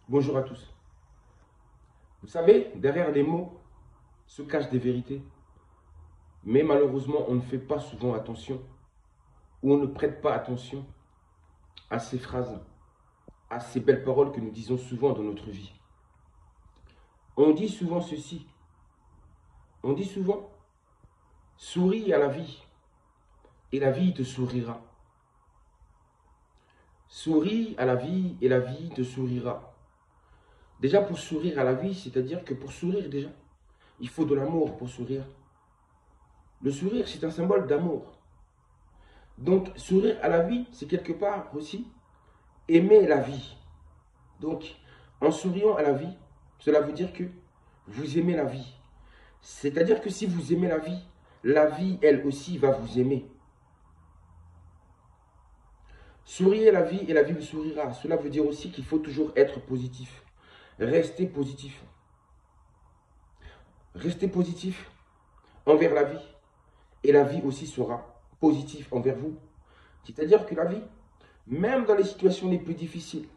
Bonjour à tous. Vous savez, derrière les mots se cachent des vérités, mais malheureusement, on ne fait pas souvent attention ou on ne prête pas attention à ces phrases, à ces belles paroles que nous disons souvent dans notre vie. On dit souvent ceci, on dit souvent, souris à la vie et la vie te sourira. Souris à la vie et la vie te sourira. Déjà pour sourire à la vie, c'est-à-dire que pour sourire déjà, il faut de l'amour pour sourire. Le sourire, c'est un symbole d'amour. Donc, sourire à la vie, c'est quelque part aussi aimer la vie. Donc, en souriant à la vie, cela veut dire que vous aimez la vie. C'est-à-dire que si vous aimez la vie, elle aussi, va vous aimer. Souriez la vie et la vie vous sourira. Cela veut dire aussi qu'il faut toujours être positif. Restez positif. Restez positif envers la vie. Et la vie aussi sera positive envers vous. C'est-à-dire que la vie, même dans les situations les plus difficiles,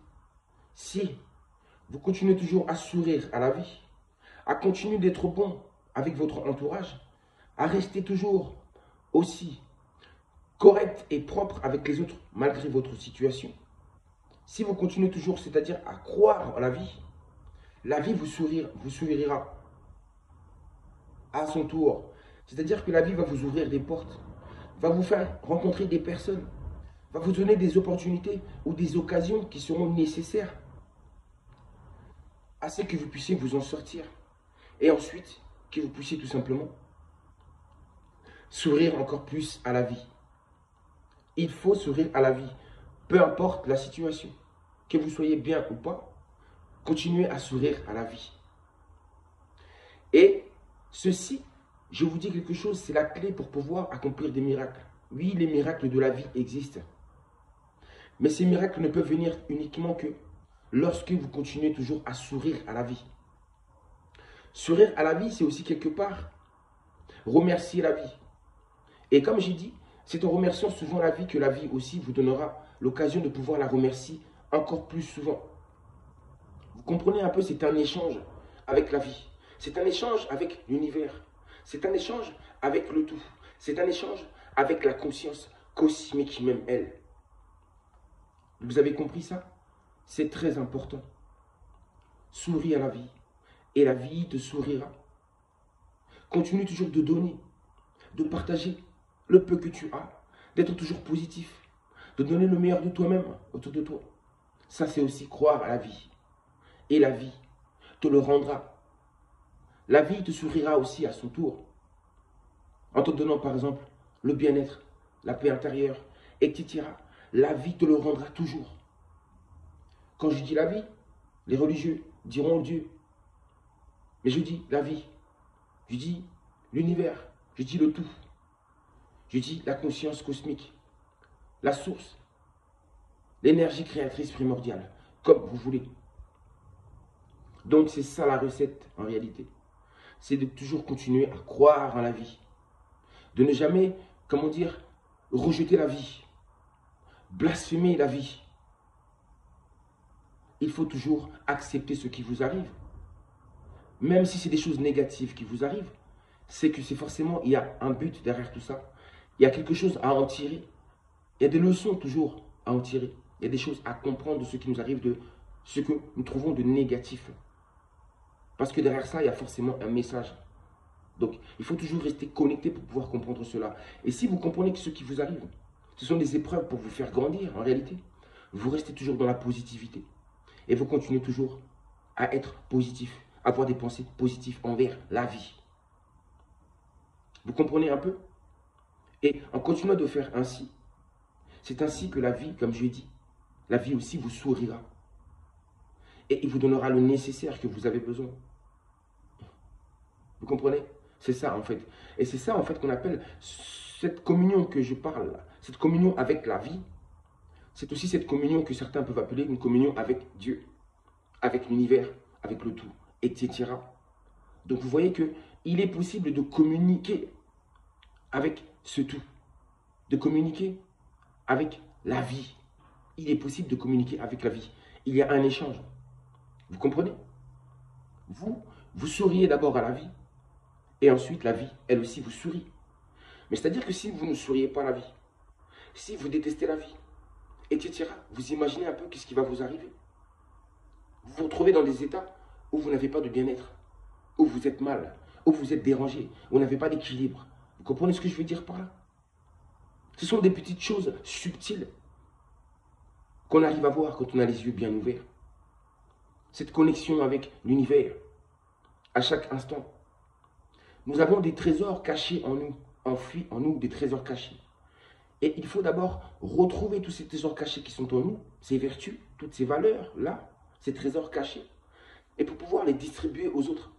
si vous continuez toujours à sourire à la vie, à continuer d'être bon avec votre entourage, à rester toujours aussi correct et propre avec les autres malgré votre situation. Si vous continuez toujours, c'est-à-dire à croire en la vie vous sourira à son tour. C'est-à-dire que la vie va vous ouvrir des portes, va vous faire rencontrer des personnes, va vous donner des opportunités ou des occasions qui seront nécessaires à ce que vous puissiez vous en sortir. Et ensuite, que vous puissiez tout simplement sourire encore plus à la vie. Il faut sourire à la vie, peu importe la situation. Que vous soyez bien ou pas, continuez à sourire à la vie. Et ceci, je vous dis quelque chose, c'est la clé pour pouvoir accomplir des miracles. Oui, les miracles de la vie existent. Mais ces miracles ne peuvent venir uniquement que lorsque vous continuez toujours à sourire à la vie. Sourire à la vie, c'est aussi quelque part remercier la vie. Et comme j'ai dit, c'est en remerciant souvent la vie que la vie aussi vous donnera l'occasion de pouvoir la remercier encore plus souvent. Vous comprenez un peu, c'est un échange avec la vie. C'est un échange avec l'univers. C'est un échange avec le tout. C'est un échange avec la conscience cosmique même elle. Vous avez compris ça? C'est très important. Souris à la vie et la vie te sourira. Continue toujours de donner, de partager le peu que tu as, d'être toujours positif, de donner le meilleur de toi-même autour de toi. Ça, c'est aussi croire à la vie. Et la vie te le rendra. La vie te sourira aussi à son tour. En te donnant par exemple le bien-être, la paix intérieure, etc. La vie te le rendra toujours. Quand je dis la vie, les religieux diront Dieu. Mais je dis la vie. Je dis l'univers. Je dis le tout. Je dis la conscience cosmique. La source. L'énergie créatrice primordiale. Comme vous voulez. Donc c'est ça la recette en réalité. C'est de toujours continuer à croire en la vie. De ne jamais, comment dire, rejeter la vie. Blasphémer la vie. Il faut toujours accepter ce qui vous arrive. Même si c'est des choses négatives qui vous arrivent, c'est que c'est forcément, il y a un but derrière tout ça. Il y a quelque chose à en tirer. Il y a des leçons toujours à en tirer. Il y a des choses à comprendre de ce qui nous arrive, de ce que nous trouvons de négatif. Parce que derrière ça, il y a forcément un message. Donc, il faut toujours rester connecté pour pouvoir comprendre cela. Et si vous comprenez que ce qui vous arrive, ce sont des épreuves pour vous faire grandir, en réalité, vous restez toujours dans la positivité. Et vous continuez toujours à être positif, à avoir des pensées positives envers la vie. Vous comprenez un peu? Et en continuant de faire ainsi, c'est ainsi que la vie, comme je l'ai dit, la vie aussi vous sourira. Et il vous donnera le nécessaire que vous avez besoin. Vous comprenez? C'est ça en fait. Et c'est ça en fait qu'on appelle cette communion que je parle, cette communion avec la vie. C'est aussi cette communion que certains peuvent appeler une communion avec Dieu, avec l'univers, avec le tout, etc. Donc vous voyez qu'il est possible de communiquer avec ce tout, de communiquer avec la vie. Il est possible de communiquer avec la vie. Il y a un échange. Vous comprenez? Vous, vous souriez d'abord à la vie, et ensuite la vie, elle aussi, vous sourit. Mais c'est-à-dire que si vous ne souriez pas à la vie, si vous détestez la vie, etc., vous imaginez un peu qu'est-ce qui va vous arriver. Vous vous retrouvez dans des états où vous n'avez pas de bien-être, où vous êtes mal, où vous êtes dérangé, où vous n'avez pas d'équilibre. Vous comprenez ce que je veux dire par là? Ce sont des petites choses subtiles qu'on arrive à voir quand on a les yeux bien ouverts. Cette connexion avec l'univers, à chaque instant. Nous avons des trésors cachés en nous, enfouis en nous, des trésors cachés. Et il faut d'abord retrouver tous ces trésors cachés qui sont en nous, ces vertus, toutes ces valeurs-là, ces trésors cachés, et pour pouvoir les distribuer aux autres.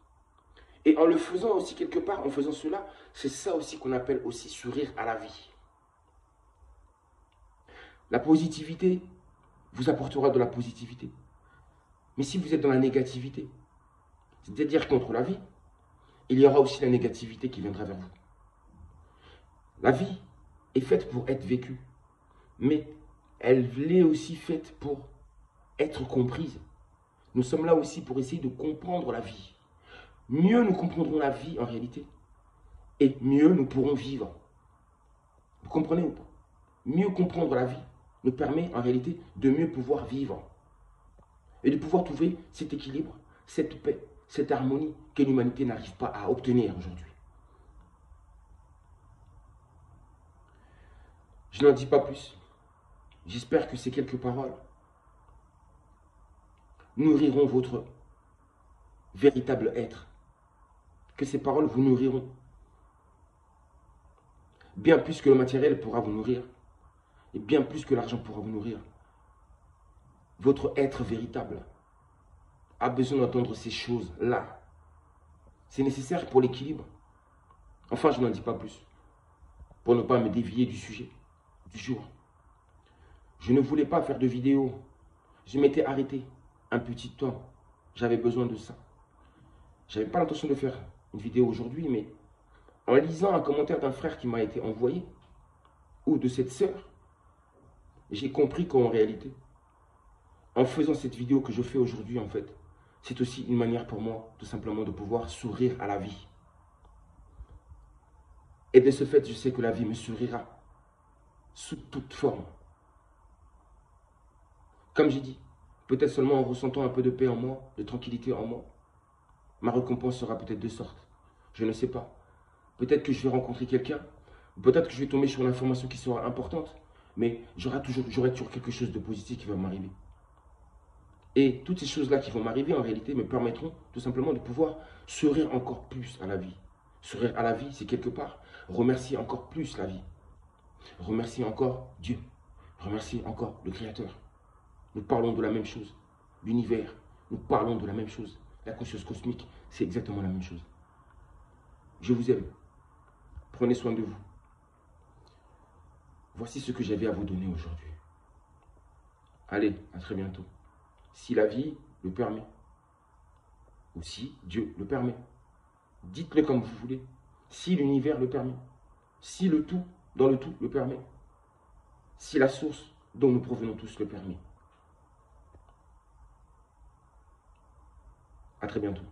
Et en le faisant aussi quelque part, en faisant cela, c'est ça aussi qu'on appelle aussi sourire à la vie. La positivité vous apportera de la positivité. Mais si vous êtes dans la négativité, c'est-à-dire contre la vie, il y aura aussi la négativité qui viendra vers vous. La vie est faite pour être vécue, mais elle est aussi faite pour être comprise. Nous sommes là aussi pour essayer de comprendre la vie. Mieux nous comprendrons la vie en réalité, et mieux nous pourrons vivre. Vous comprenez ou pas? Mieux comprendre la vie nous permet en réalité de mieux pouvoir vivre. Et de pouvoir trouver cet équilibre, cette paix, cette harmonie que l'humanité n'arrive pas à obtenir aujourd'hui. Je n'en dis pas plus. J'espère que ces quelques paroles nourriront votre véritable être. Que ces paroles vous nourriront. Bien plus que le matériel pourra vous nourrir. Et bien plus que l'argent pourra vous nourrir. Votre être véritable a besoin d'entendre ces choses-là. C'est nécessaire pour l'équilibre. Enfin, je n'en dis pas plus. Pour ne pas me dévier du sujet du jour. Je ne voulais pas faire de vidéo. Je m'étais arrêté un petit temps. J'avais besoin de ça. Je n'avais pas l'intention de faire une vidéo aujourd'hui, mais en lisant un commentaire d'un frère qui m'a été envoyé, ou de cette sœur, j'ai compris qu'en réalité, en faisant cette vidéo que je fais aujourd'hui, en fait, c'est aussi une manière pour moi, tout simplement, de pouvoir sourire à la vie. Et de ce fait, je sais que la vie me sourira, sous toute forme. Comme j'ai dit, peut-être seulement en ressentant un peu de paix en moi, de tranquillité en moi, ma récompense sera peut-être de sorte. Je ne sais pas. Peut-être que je vais rencontrer quelqu'un, peut-être que je vais tomber sur une information qui sera importante, mais j'aurai toujours quelque chose de positif qui va m'arriver. Et toutes ces choses-là qui vont m'arriver, en réalité, me permettront tout simplement de pouvoir sourire encore plus à la vie. Sourire à la vie, c'est quelque part remercier encore plus la vie. Remercier encore Dieu. Remercier encore le Créateur. Nous parlons de la même chose. L'univers, nous parlons de la même chose. La conscience cosmique, c'est exactement la même chose. Je vous aime. Prenez soin de vous. Voici ce que j'avais à vous donner aujourd'hui. Allez, à très bientôt. Si la vie le permet, ou si Dieu le permet. Dites-le comme vous voulez. Si l'univers le permet. Si le tout, dans le tout, le permet. Si la source dont nous provenons tous le permet. À très bientôt.